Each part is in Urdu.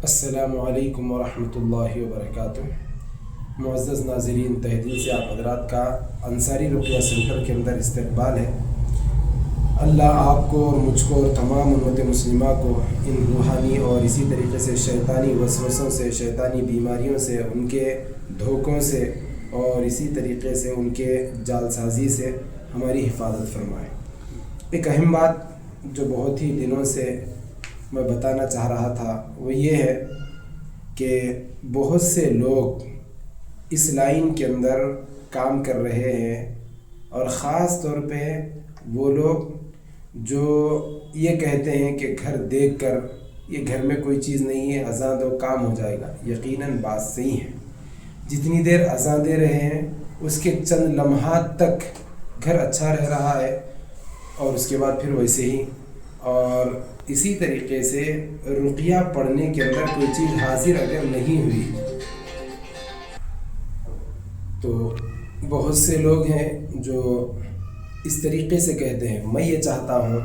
السلام علیکم ورحمۃ اللہ وبرکاتہ۔ معزز ناظرین، تہہ دل سے آپ حضرات کا انصاری رقیہ سینٹر کے اندر استقبال ہے۔ اللہ آپ کو اور مجھ کو اور تمام امت مسلمہ کو ان روحانی اور اسی طریقے سے شیطانی وسوسوں سے، شیطانی بیماریوں سے، ان کے دھوکوں سے اور اسی طریقے سے ان کے جال سازی سے ہماری حفاظت فرمائے۔ ایک اہم بات جو بہت ہی دنوں سے میں بتانا چاہ رہا تھا وہ یہ ہے کہ بہت سے لوگ اس لائن کے اندر کام کر رہے ہیں، اور خاص طور پہ وہ لوگ جو یہ کہتے ہیں کہ گھر دیکھ کر یہ گھر میں کوئی چیز نہیں ہے، اذان دو کام ہو جائے گا۔ یقیناً بات صحیح ہے، جتنی دیر اذان دے رہے ہیں اس کے چند لمحات تک گھر اچھا رہ رہا ہے، اور اس کے بعد پھر ویسے ہی۔ اور اسی طریقے سے رقیہ پڑھنے کے اندر کوئی چیز حاضر اگر نہیں ہوئی تو بہت سے لوگ ہیں جو اس طریقے سے کہتے ہیں۔ میں یہ چاہتا ہوں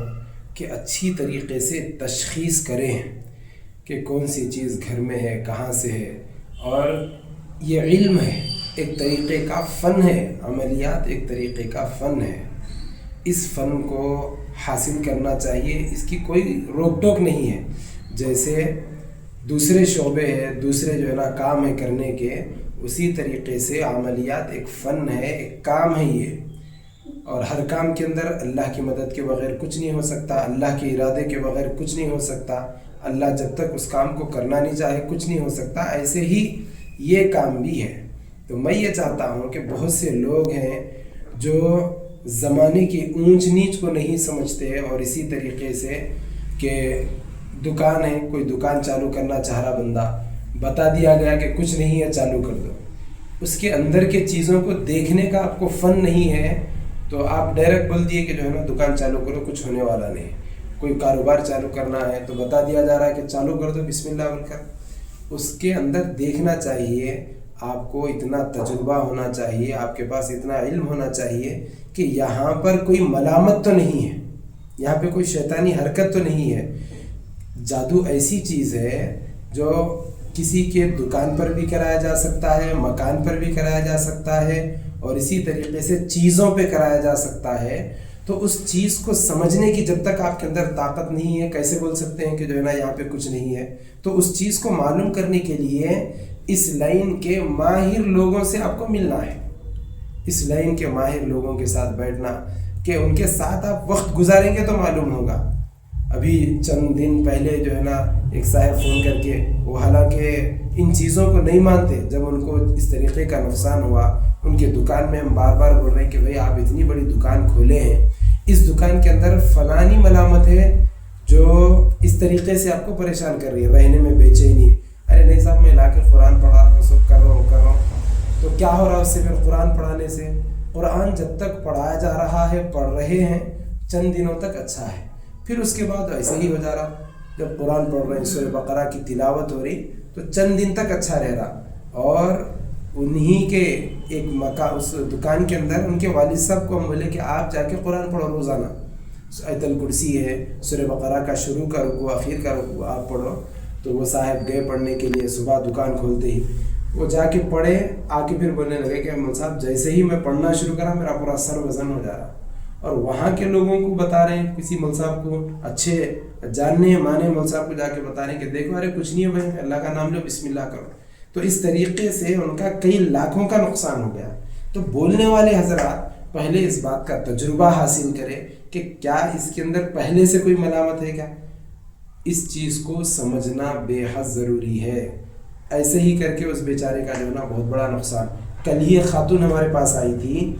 کہ اچھی طریقے سے تشخیص کریں کہ کون سی چیز گھر میں ہے، کہاں سے ہے، اور یہ علم ہے، ایک طریقے کا فن ہے، عملیات ایک طریقے کا فن ہے۔ اس فن کو حاصل کرنا چاہیے، اس کی کوئی روک ٹوک نہیں ہے۔ جیسے دوسرے شعبے ہیں، دوسرے جو ہے نا کام ہے کرنے کے، اسی طریقے سے عملیات ایک فن ہے، ایک کام ہے یہ، اور ہر کام کے اندر اللہ کی مدد کے بغیر کچھ نہیں ہو سکتا، اللہ کے ارادے کے بغیر کچھ نہیں ہو سکتا، اللہ جب تک اس کام کو کرنا نہیں چاہے کچھ نہیں ہو سکتا۔ ایسے ہی یہ کام بھی ہے۔ تو میں یہ چاہتا ہوں کہ بہت سے لوگ ہیں جو زمانے کی اونچ نیچ کو نہیں سمجھتے، اور اسی طریقے سے کہ دکان ہے، کوئی دکان چالو کرنا چاہ رہا بندہ، بتا دیا گیا کہ کچھ نہیں ہے چالو کر دو، اس کے اندر کے چیزوں کو دیکھنے کا آپ کو فن نہیں ہے، تو آپ ڈائریکٹ بول دیے کہ جو ہے نا دکان چالو کرو، کچھ ہونے والا نہیں۔ کوئی کاروبار چالو کرنا ہے تو بتا دیا جا رہا ہے کہ چالو کر دو بسم اللہ بول کر۔ اس کے اندر دیکھنا چاہیے، آپ کو اتنا تجربہ ہونا چاہیے، آپ کے پاس اتنا علم ہونا چاہیے کہ یہاں پر کوئی ملامت تو نہیں ہے، یہاں پہ کوئی شیطانی حرکت تو نہیں ہے۔ جادو ایسی چیز ہے جو کسی کے دکان پر بھی کرایا جا سکتا ہے، مکان پر بھی کرایا جا سکتا ہے، اور اسی طریقے سے چیزوں پہ کرایا جا سکتا ہے۔ تو اس چیز کو سمجھنے کی جب تک آپ کے اندر طاقت نہیں ہے، کیسے بول سکتے ہیں کہ جو ہے نا یہاں پہ کچھ نہیں ہے؟ تو اس چیز کو معلوم کرنے کے لیے اس لائن کے ماہر لوگوں سے آپ کو ملنا ہے، اس لائن کے ماہر لوگوں کے ساتھ بیٹھنا، کہ ان کے ساتھ آپ وقت گزاریں گے تو معلوم ہوگا۔ ابھی چند دن پہلے جو ہے نا ایک صاحب فون کر کے، وہ حالانکہ ان چیزوں کو نہیں مانتے، جب ان کو اس طریقے کا نقصان ہوا، ان کے دکان میں ہم بار بار بول رہے ہیں کہ بھئی آپ اتنی بڑی دکان کھولے ہیں، اس دکان کے اندر فلانی ملامت ہے جو اس طریقے سے آپ کو پریشان کر رہی ہے، رہنے میں بے چینی ہے۔ ارے نہیں صاحب، میں لا کے قرآن پڑھا رہا ہوں، سب کر رہا ہوں۔ تو کیا ہو رہا ہے اس سے؟ پھر قرآن پڑھانے سے، قرآن جب تک پڑھایا جا رہا ہے، پڑھ رہے ہیں چند دنوں تک اچھا ہے، پھر اس کے بعد ایسے ہی ہو جا رہا۔ جب قرآن پڑھ رہے ہیں، سورہ بقرہ کی تلاوت ہو رہی، تو چند دن تک اچھا رہ رہا، اور انہی کے ایک مکان، اس دکان کے اندر ان کے والد صاحب کو ہم بولے کہ آپ جا کے قرآن پڑھو روزانہ، آیت الکرسی ہے، سورہ بقرہ کا شروع کا رکوع، آخر کا رکوع آپ پڑھو۔ تو وہ صاحب گئے پڑھنے کے لیے، صبح دکان کھولتے ہی وہ جا کے پڑھے، آ کے پھر بولنے لگے کہ مول صاحب جیسے ہی میں پڑھنا شروع کرا میرا پورا سر وزن ہو جا رہا۔ اور وہاں کے لوگوں کو بتا رہے ہیں، کسی مول صاحب کو اچھے جاننے مانے مول صاحب کو جا کے بتا رہے ہیں کہ دیکھو ارے کچھ نہیں ہے بھائی، اللہ کا نام لو، بسم اللہ کرو۔ تو اس طریقے سے ان کا کئی لاکھوں کا نقصان ہو گیا۔ تو بولنے والے حضرات پہلے اس بات کا تجربہ حاصل کرے کہ کیا اس کے اندر پہلے سے کوئی ملامت ہے کیا؟ اس چیز کو سمجھنا بے حد ضروری ہے۔ ایسے ہی کر کے اس بیچارے کا جو ہے نا بہت بڑا نقصان۔ کل ہی ایک خاتون ہمارے پاس آئی تھی،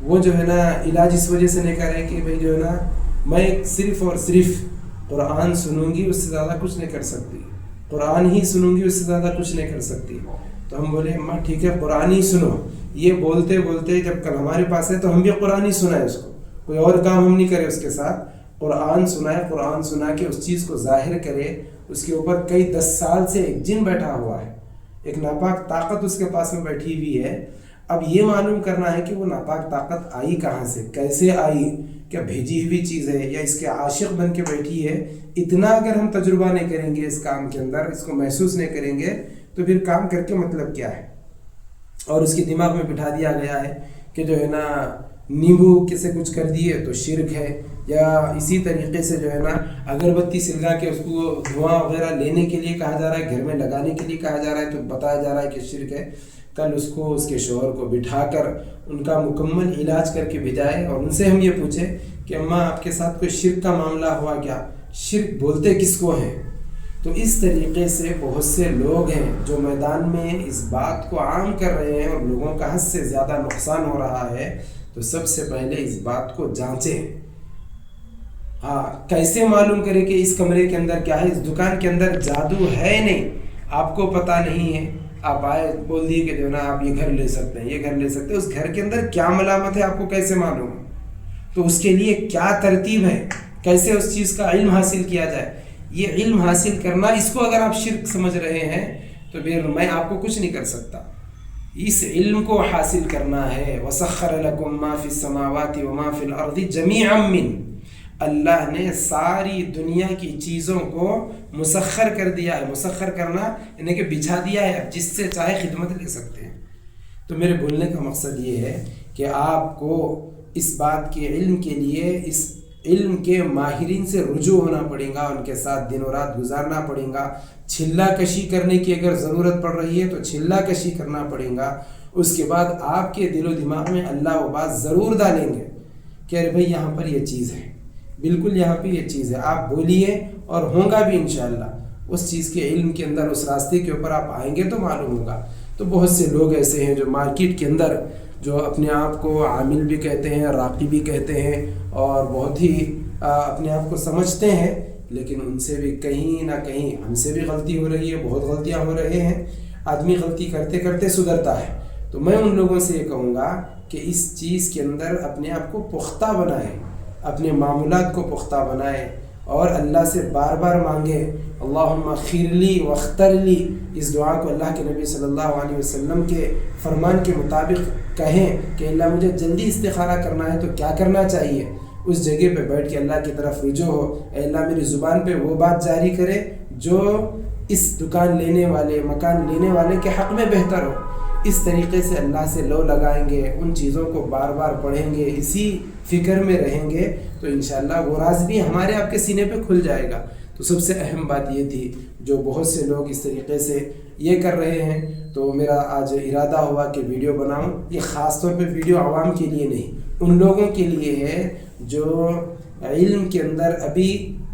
وہ جو ہے نا علاج اس وجہ سے نہیں کر رہے کہ بھئی جو ہے نا میں صرف اور صرف قرآن سنوں گی، اس سے زیادہ کچھ نہیں کر سکتی، قرآن ہی سنوں گی، اس سے زیادہ کچھ نہیں کر سکتی۔ تو ہم بولے اماں ٹھیک ہے قرآن ہی سنو۔ یہ بولتے بولتے جب کل ہمارے پاس ہے تو ہم بھی قرآن ہی سنائے اس کو، کوئی اور کام ہم نہیں کرے اس کے ساتھ، قرآن سنائے، قرآن سنا کے اس چیز کو ظاہر کرے۔ اس کے اوپر کئی 10 سال سے ایک جن بیٹھا ہوا ہے، ایک ناپاک طاقت اس کے پاس میں بیٹھی ہوئی ہے۔ اب یہ معلوم کرنا ہے کہ وہ ناپاک طاقت آئی کہاں سے، کیسے آئی، کیا بھیجی ہوئی چیز ہے یا اس کے عاشق بن کے بیٹھی ہے؟ اتنا اگر ہم تجربہ نہیں کریں گے اس کام کے اندر، اس کو محسوس نہیں کریں گے، تو پھر کام کر کے مطلب کیا ہے؟ اور اس کے دماغ میں بٹھا دیا گیا ہے کہ جو ہے نا نیمبو کسے کچھ کر دیے تو شرک ہے، یا اسی طریقے سے جو ہے نا اگربتی سلگا کے اس کو دھواں وغیرہ لینے کے لیے کہا جا رہا ہے، گھر میں لگانے کے لیے کہا جا رہا ہے، تو بتایا جا رہا ہے کہ شرک ہے۔ کل اس کو اس کے شوہر کو بٹھا کر ان کا مکمل علاج کر کے بھیجائے اور ان سے ہم یہ پوچھیں کہ اماں آپ کے ساتھ کوئی شرک کا معاملہ ہوا کیا؟ شرک بولتے کس کو ہیں؟ تو اس طریقے سے بہت سے لوگ ہیں جو میدان میں اس بات کو عام کر رہے ہیں اور لوگوں کا حد سے زیادہ نقصان ہو رہا ہے۔ تو سب سے پہلے اس بات کو جانچیں۔ کیسے معلوم کریں کہ اس کمرے کے اندر کیا ہے؟ اس دکان کے اندر جادو ہے نہیں، آپ کو پتہ نہیں ہے، آپ آئے بول دیے کہ جو نا آپ یہ گھر لے سکتے ہیں، یہ گھر لے سکتے ہیں، اس گھر کے اندر کیا ملامت ہے آپ کو کیسے معلوم؟ تو اس کے لیے کیا ترتیب ہے، کیسے اس چیز کا علم حاصل کیا جائے؟ یہ علم حاصل کرنا، اس کو اگر آپ شرک سمجھ رہے ہیں تو پھر میں آپ کو کچھ نہیں کر سکتا۔ اس علم کو حاصل کرنا ہے۔ وَسَخَّرَ لَكُم مَّا فِي السَّمَاوَاتِ وَمَا فِي الْأَرْضِ جَمِيعًا مِّنْهُ، اللہ نے ساری دنیا کی چیزوں کو مسخر کر دیا ہے۔ مسخر کرنا یعنی کہ بچھا دیا ہے، اب جس سے چاہے خدمت لے سکتے ہیں۔ تو میرے بولنے کا مقصد یہ ہے کہ آپ کو اس بات کے علم کے لیے اس علم کے ماہرین سے رجوع ہونا پڑے گا، ان کے ساتھ دن و رات گزارنا پڑے گا، چھلا کشی کرنے کی اگر ضرورت پڑ رہی ہے تو چھلا کشی کرنا پڑے گا۔ اس کے بعد آپ کے دل و دماغ میں اللہ وہ بات ضرور ڈالیں گے کہ ارے بھائی یہاں پر یہ چیز ہے، بالکل یہاں پہ یہ چیز ہے، آپ بولیے اور ہوگا بھی انشاءاللہ۔ اس چیز کے علم کے اندر، اس راستے کے اوپر آپ آئیں گے تو معلوم ہوگا۔ تو بہت سے لوگ ایسے ہیں جو مارکیٹ کے اندر جو اپنے آپ کو عامل بھی کہتے ہیں، راقی بھی کہتے ہیں، اور بہت ہی اپنے آپ کو سمجھتے ہیں، لیکن ان سے بھی کہیں نہ کہیں ہم سے بھی غلطی ہو رہی ہے، بہت غلطیاں ہو رہے ہیں۔ آدمی غلطی کرتے کرتے سدھرتا ہے۔ تو میں ان لوگوں سے یہ کہوں گا کہ اس چیز کے اندر اپنے آپ کو پختہ بنائیں، اپنے معمولات کو پختہ بنائیں اور اللہ سے بار بار مانگیں، اللہم اغفر لی واختر لی۔ اس دعا کو اللہ کے نبی صلی اللہ علیہ وسلم کے فرمان کے مطابق کہیں کہ اللہ مجھے جلدی استخارہ کرنا ہے تو کیا کرنا چاہیے؟ اس جگہ پہ بیٹھ کے اللہ کی طرف رجوع ہو، اے اللہ میری زبان پہ وہ بات جاری کرے جو اس دکان لینے والے، مکان لینے والے کے حق میں بہتر ہو۔ اس طریقے سے اللہ سے لو لگائیں گے، ان چیزوں کو بار بار پڑھیں گے، اسی فکر میں رہیں گے تو انشاءاللہ وہ راز بھی ہمارے آپ کے سینے پہ کھل جائے گا۔ تو سب سے اہم بات یہ تھی، جو بہت سے لوگ اس طریقے سے یہ کر رہے ہیں، تو میرا آج ارادہ ہوا کہ ویڈیو بناؤں۔ یہ خاص طور پہ ویڈیو عوام کے لیے نہیں، ان لوگوں کے لیے ہے جو علم کے اندر ابھی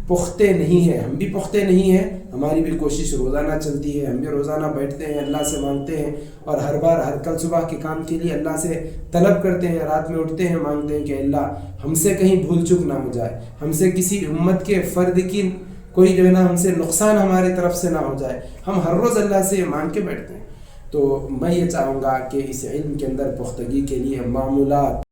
پختہ نہیں ہے۔ ہم بھی پختہ نہیں ہیں، ہماری بھی کوشش روزانہ چلتی ہے، ہم بھی روزانہ بیٹھتے ہیں، اللہ سے مانگتے ہیں، اور ہر بار ہر کل صبح کے کام کے لیے اللہ سے طلب کرتے ہیں، رات میں اٹھتے ہیں مانگتے ہیں کہ اللہ ہم سے کہیں بھول چک نہ ہو جائے، ہم سے کسی امت کے فرد کی کوئی جو ہے نا ہم سے نقصان ہماری طرف سے نہ ہو جائے۔ ہم ہر روز اللہ سے مانگ کے بیٹھتے ہیں۔ تو میں یہ چاہوں گا کہ اس علم کے اندر پختگی کے لیے معمولات